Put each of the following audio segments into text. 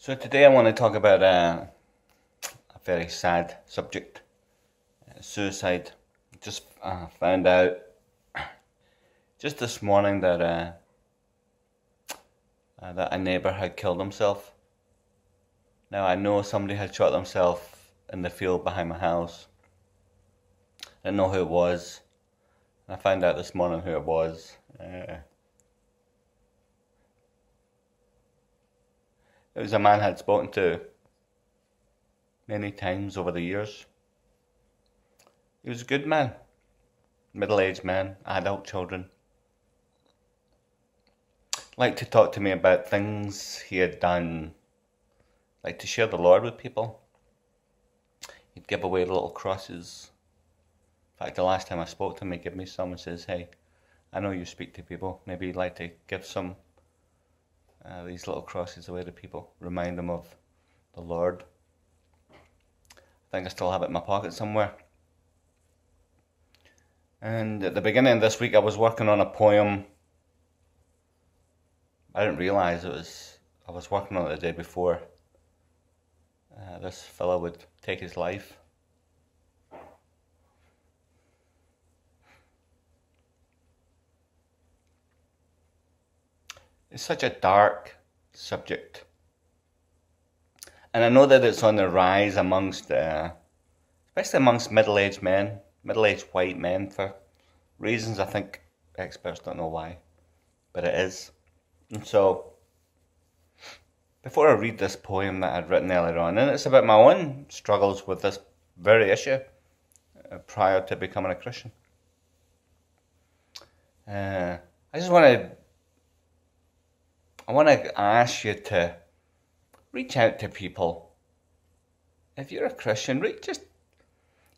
So today I want to talk about a very sad subject, suicide. Just found out just this morning that a neighbour had killed himself. Now I know somebody had shot themselves in the field behind my house. I didn't know who it was. I found out this morning who it was. It was a man I had spoken to many times over the years. He was a good man, middle-aged man, adult children. Liked to talk to me about things he had done. Liked to share the Lord with people. He'd give away little crosses. In fact, the last time I spoke to him, he gave me some and says, "Hey, I know you speak to people. Maybe you'd like to give some these little crosses away to people. Remind them of the Lord." I think I still have it in my pocket somewhere. And at the beginning of this week, I was working on a poem. I didn't realise I was working on it the day before this fella would take his life. It's such a dark subject. And I know that it's on the rise amongst, especially amongst middle-aged men, middle-aged white men, for reasons I think experts don't know why, but it is. And so, before I read this poem that I'd written earlier on, and it's about my own struggles with this very issue prior to becoming a Christian, I want to ask you to reach out to people. If you're a Christian, we're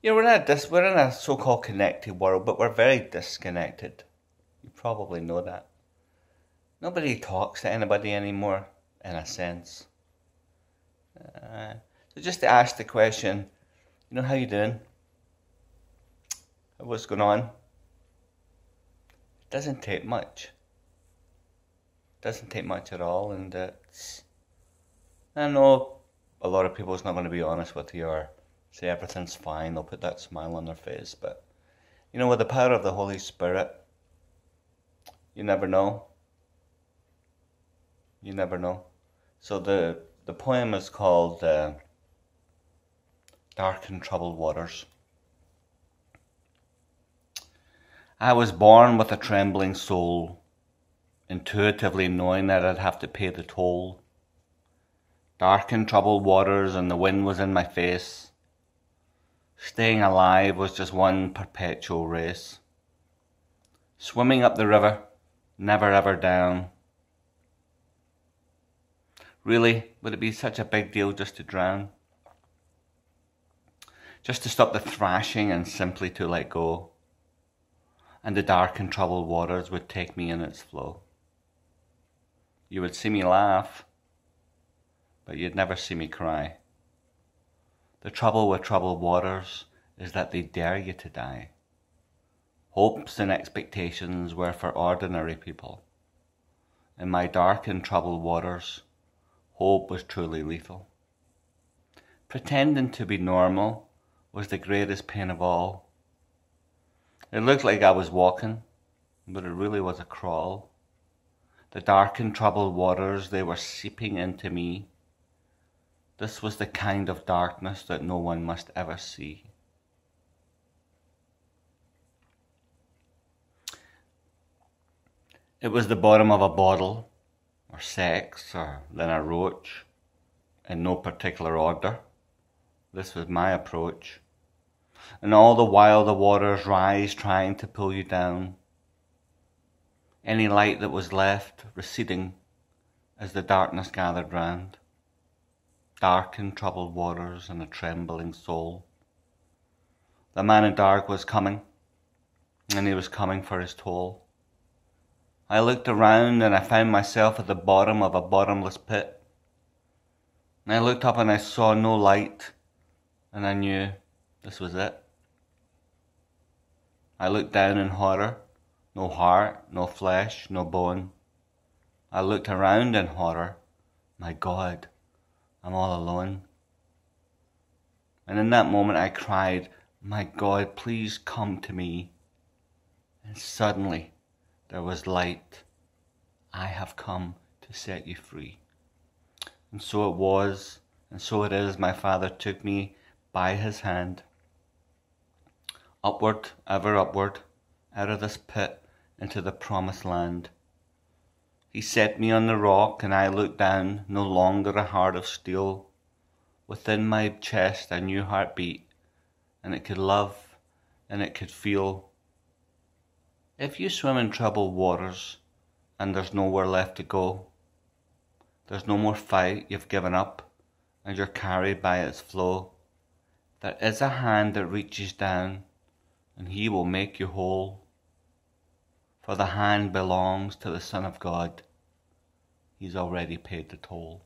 in a so-called connected world, but we're very disconnected. You probably know that. Nobody talks to anybody anymore, in a sense. So just to ask the question, how you doing? What's going on? It doesn't take much. Doesn't take much at all, and I know a lot of people is not going to be honest with you or say everything's fine. They'll put that smile on their face, but with the power of the Holy Spirit, you never know. You never know. So the poem is called Darkened, Troubled Waters. I was born with a trembling soul, intuitively knowing that I'd have to pay the toll. Darkened, troubled waters, and the wind was in my face. Staying alive was just one perpetual race. Swimming up the river, never ever down. Really, would it be such a big deal just to drown? Just to stop the thrashing and simply to let go. And the darkened, troubled waters would take me in its flow. You would see me laugh, but you'd never see me cry. The trouble with troubled waters is that they dare you to die. Hopes and expectations were for ordinary people. In my darkened, troubled waters, hope was truly lethal. Pretending to be normal was the greatest pain of all. It looked like I was walking, but it really was a crawl. The darkened, troubled waters, they were seeping into me. This was the kind of darkness that no one must ever see. It was the bottom of a bottle, or sex, or then a roach, in no particular order. This was my approach. And all the while the waters rise, trying to pull you down. Any light that was left receding as the darkness gathered round. Darkened, troubled waters and a trembling soul. The man in dark was coming, and he was coming for his toll. I looked around and I found myself at the bottom of a bottomless pit. And I looked up and I saw no light, and I knew this was it. I looked down in horror. No heart, no flesh, no bone. I looked around in horror. My God, I'm all alone. And in that moment I cried, my God, please come to me. And suddenly there was light. I have come to set you free. And so it was, and so it is. My Father took me by his hand, upward, ever upward, out of this pit into the promised land. He set me on the rock, and I looked down, no longer a heart of steel. Within my chest a new heart beat, and it could love, and it could feel. If you swim in troubled waters, and there's nowhere left to go, there's no more fight, you've given up, and you're carried by its flow, there is a hand that reaches down, and he will make you whole. For the hand belongs to the Son of God. He's already paid the toll.